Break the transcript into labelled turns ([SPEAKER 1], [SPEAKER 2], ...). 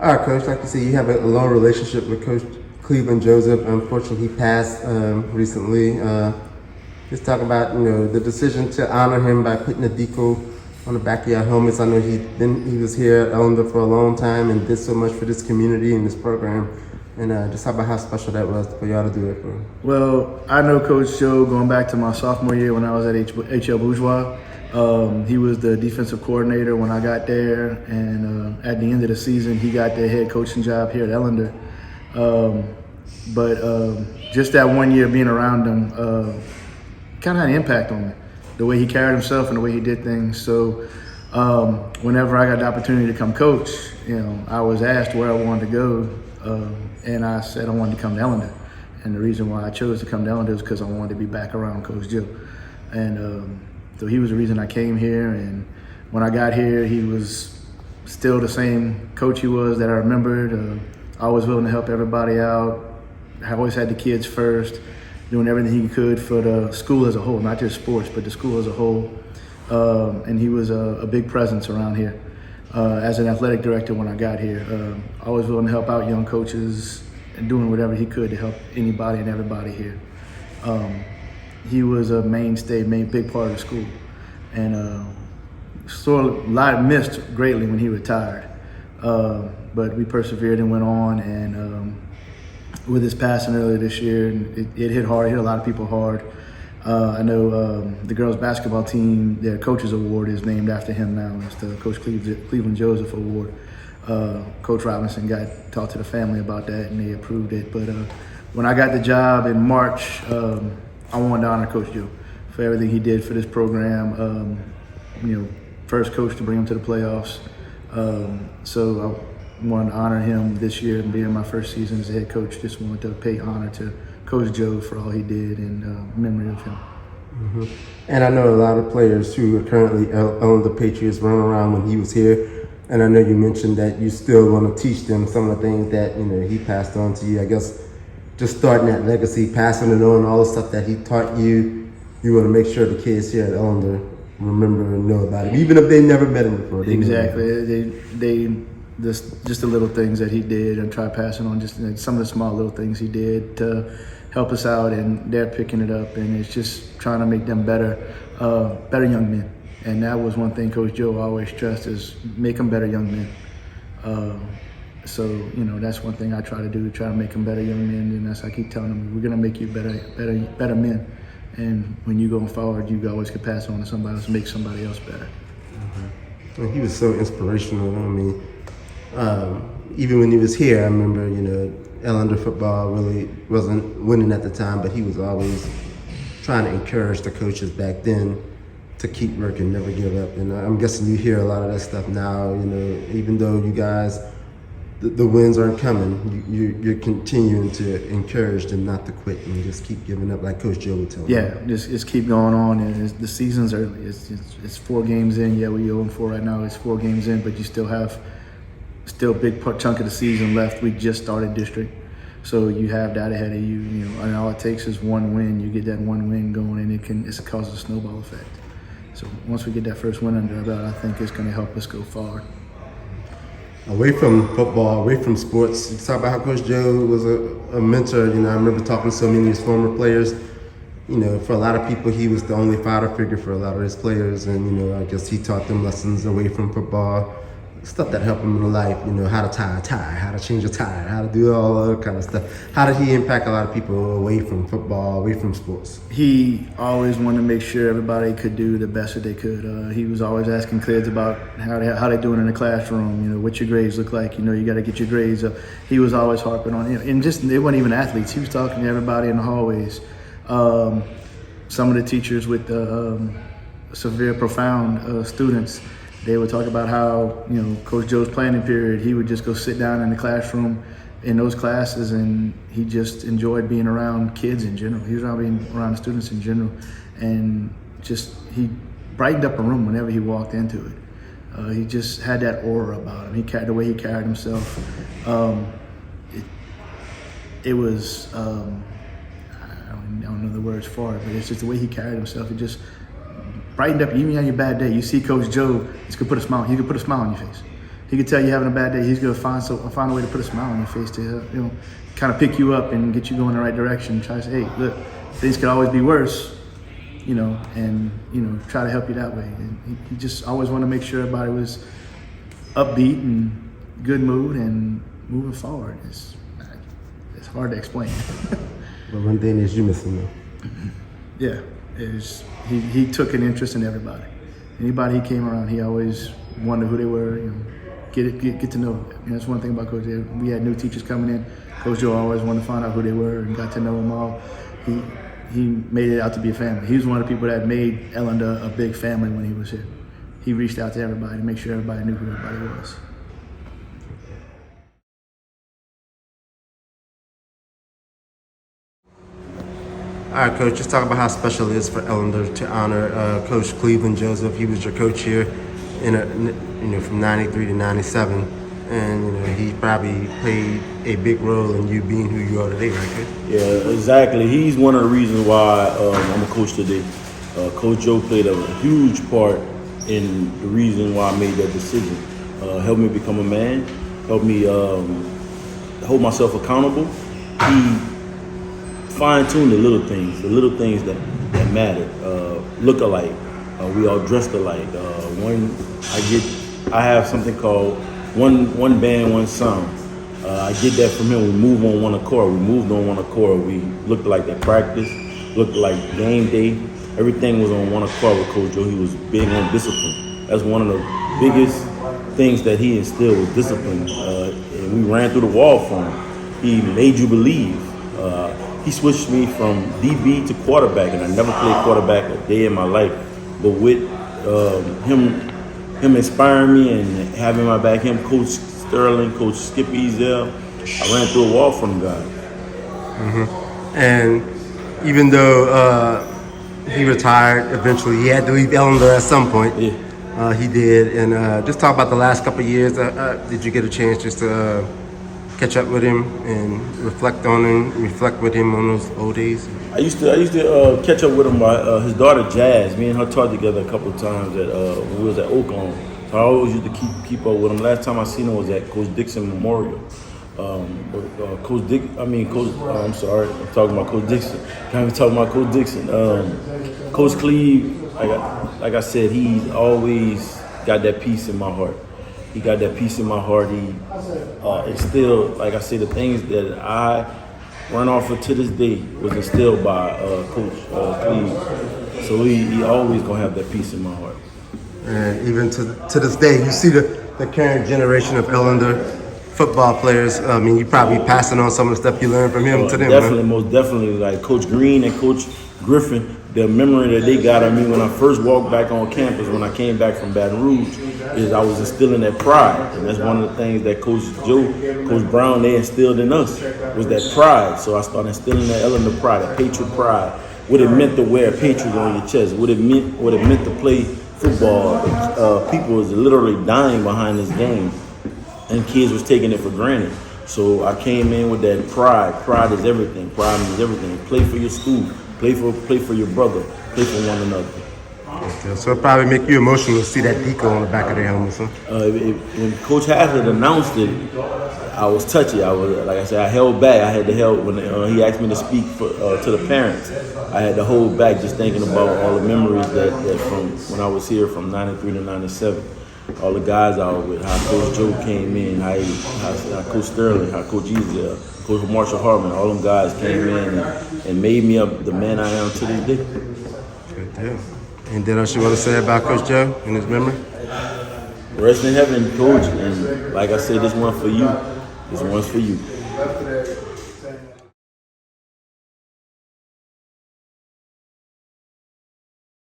[SPEAKER 1] All right, Coach. Like you said, you have a long relationship with Coach Cleveland Joseph. Unfortunately, he passed recently. Just talk about the decision to honor him by putting a decal on the back of your helmets. I know he was here at Ellender for a long time and did so much for this community and this program. And just talk about how special that was for y'all to do it for him.
[SPEAKER 2] Well, I know Coach Joe going back to my sophomore year when I was at HL Bourgeois. He was the defensive coordinator when I got there, and at the end of the season, he got the head coaching job here at Ellender. But just that 1 year being around him kind of had an impact on me, the way he carried himself and the way he did things. So whenever I got the opportunity to come coach, I was asked where I wanted to go, and I said I wanted to come to Ellender. And the reason why I chose to come to Ellender is because I wanted to be back around Coach Joe. And so he was the reason I came here, and when I got here, he was still the same coach he was that I remembered. Always willing to help everybody out. I always had the kids first, doing everything he could for the school as a whole, not just sports, but the school as a whole. And he was a big presence around here as an athletic director when I got here. Always willing to help out young coaches and doing whatever he could to help anybody and everybody here. He was a mainstay, big part of the school, and sort of a lot missed greatly when he retired. But we persevered and went on, and with his passing earlier this year, it hit hard. It hit a lot of people hard. I know the girls' basketball team, their coaches award is named after him now. It's the Coach Cleveland Joseph Award. Coach Robinson talked to the family about that, and they approved it. But when I got the job in March, I wanted to honor Coach Joe for everything he did for this program. First coach to bring him to the playoffs. So I wanted to honor him this year, and being my first season as a head coach, just wanted to pay honor to Coach Joe for all he did in memory of him.
[SPEAKER 1] Mm-hmm. And I know a lot of players who are currently on the Patriots run around when he was here. And I know you mentioned that you still want to teach them some of the things that he passed on to you. I guess just starting that legacy, passing it on, all the stuff that he taught you, you want to make sure the kids here at Ellender remember and know about him, even if they never met him before.
[SPEAKER 2] Exactly. Just the little things that he did, and try passing on just some of the small little things he did to help us out, and they're picking it up, and it's just trying to make them better young men. And that was one thing Coach Joe always stressed, is make them better young men. So that's one thing I try to do, try to make them better young men, and that's I keep telling them, we're gonna make you better men. And when you go forward, you always can pass on to somebody else, make somebody else better.
[SPEAKER 1] Mm-hmm. Well, he was so inspirational. I mean, even when he was here, I remember, Ellender football really wasn't winning at the time, but he was always trying to encourage the coaches back then to keep working, never give up. And I'm guessing you hear a lot of that stuff now, even though you guys, the wins aren't coming, you're continuing to encourage them not to quit and just keep giving up, like Coach Joe would tell them.
[SPEAKER 2] Yeah, just keep going on. And the season's early. It's 4 games in. Yeah, we 0-4 right now. It's 4 games in, but you still have a big chunk of the season left. We just started district, so you have that ahead of you. And all it takes is one win. You get that one win going, and it causes a snowball effect. So once we get that first win under our belt, I think it's going to help us go forward.
[SPEAKER 1] Away from football, away from sports, you talk about how Coach Joe was a mentor. I remember talking to so many of his former players. For a lot of people, he was the only father figure for a lot of his players, and I guess he taught them lessons away from football, stuff that helped him in life. How to tie a tie, how to change a tire, how to do all that kind of stuff. How did he impact a lot of people away from football, away from sports?
[SPEAKER 2] He always wanted to make sure everybody could do the best that they could. He was always asking kids about how they doing in the classroom. What your grades look like. You got to get your grades up. He was always harping on it. And just they weren't even athletes. He was talking to everybody in the hallways. Some of the teachers with severe, profound students, they would talk about how, Coach Joe's planning period, he would just go sit down in the classroom in those classes, and he just enjoyed being around kids in general. He was being around the students in general, and he brightened up a room whenever he walked into it. He just had that aura about him. The way he carried himself. It was, I don't know the words for it, but it's just the way he carried himself. It just brightened up, even on your bad day. You see Coach Joe, he could put a smile on your face. he could tell you having a bad day. He's gonna find a way to put a smile on your face to kind of pick you up and get you going in the right direction. Try to say, hey, look, things could always be worse, and try to help you that way. And he just always wanted to make sure everybody was upbeat and good mood and moving forward. It's hard to explain.
[SPEAKER 1] But one thing is you missing them.
[SPEAKER 2] Yeah, he took an interest in everybody. Anybody he came around, he always wondered who they were. Get to know them. That's one thing about Coach Joe. We had new teachers coming in. Coach Joe always wanted to find out who they were and got to know them all. He made it out to be a family. He was one of the people that made Ellender a big family when he was here. He reached out to everybody to make sure everybody knew who everybody was.
[SPEAKER 1] All right, Coach, just talk about how special it is for Ellender to honor Coach Cleveland Joseph. He was your coach here from 93 to 97. And he probably played a big role in you being who you are today, right, Coach?
[SPEAKER 3] Yeah, exactly. He's one of the reasons why I'm a coach today. Coach Joe played a huge part in the reason why I made that decision. Helped me become a man, helped me hold myself accountable. He fine-tuned the little things that matter. Look alike. We all dressed alike. I have something called one band, one sound. I get that from him. We move on one accord. We moved on one accord. We looked like at practice, looked like game day. Everything was on one accord with Coach Joe. He was big on discipline. That's one of the biggest things that he instilled was discipline. And we ran through the wall for him. He made you believe. He switched me from DB to quarterback, and I never played quarterback a day in my life. But with him inspiring me and having my back, him, Coach Sterling, Coach Skip Ezel, I ran through a wall from God.
[SPEAKER 1] Mm-hmm. And even though he retired eventually, he had to leave Ellender at some point.
[SPEAKER 3] Yeah.
[SPEAKER 1] He did. And just talk about the last couple of years. Did you get a chance just to catch up with him and reflect with him on those old days?
[SPEAKER 3] I used to catch up with him by his daughter Jazz. Me and her taught together a couple of times when we was at Oakland. So I always used to keep up with him. Last time I seen him was at Coach Dixon Memorial. I'm sorry, I'm talking about Coach Dixon. Can't even talk about Coach Dixon. Coach Cleve, like I said, he's always got that peace in my heart. He got that peace in my heart. He instilled, like I say, the things that I run off of to this day was instilled by Coach Cleve. So he always gonna have that peace in my heart.
[SPEAKER 1] And even to this day, you see the current generation of Ellender football players. I mean, you probably passing on some of the stuff you learned from him to them.
[SPEAKER 3] Definitely,
[SPEAKER 1] right?
[SPEAKER 3] most definitely. Like Coach Green and Coach Griffin, the memory that they got of me when I first walked back on campus, when I came back from Baton Rouge, is I was instilling that pride. And that's one of the things that Coach Joe, Coach Brown, they instilled in us, was that pride. So I started instilling that Ellender pride, that Patriot pride. What it meant to wear a Patriot on your chest, what it meant to play football. People was literally dying behind this game, and kids was taking it for granted. So I came in with that pride. Pride is everything. Pride means everything. Play for your school. Play for your brother. Play for one another.
[SPEAKER 1] Okay, so it probably make you emotional to see that decal on the back of their helmets, huh?
[SPEAKER 3] When Coach Haslett announced it, I was touchy. Like I said, I held back. I had to help when he asked me to speak to the parents. I had to hold back, just thinking about all the memories that from when I was here from '93 to '97. All the guys I was with, how Coach Joe came in, how Coach Sterling, how Coach Ezel, Coach Marshall Hartman, all them guys came in and made me up the man I am to this day.
[SPEAKER 1] Good deal. Anything else you want to say about Coach Joe and his memory?
[SPEAKER 3] Rest in heaven, Coach. And like I said, this one for you. This one's for you.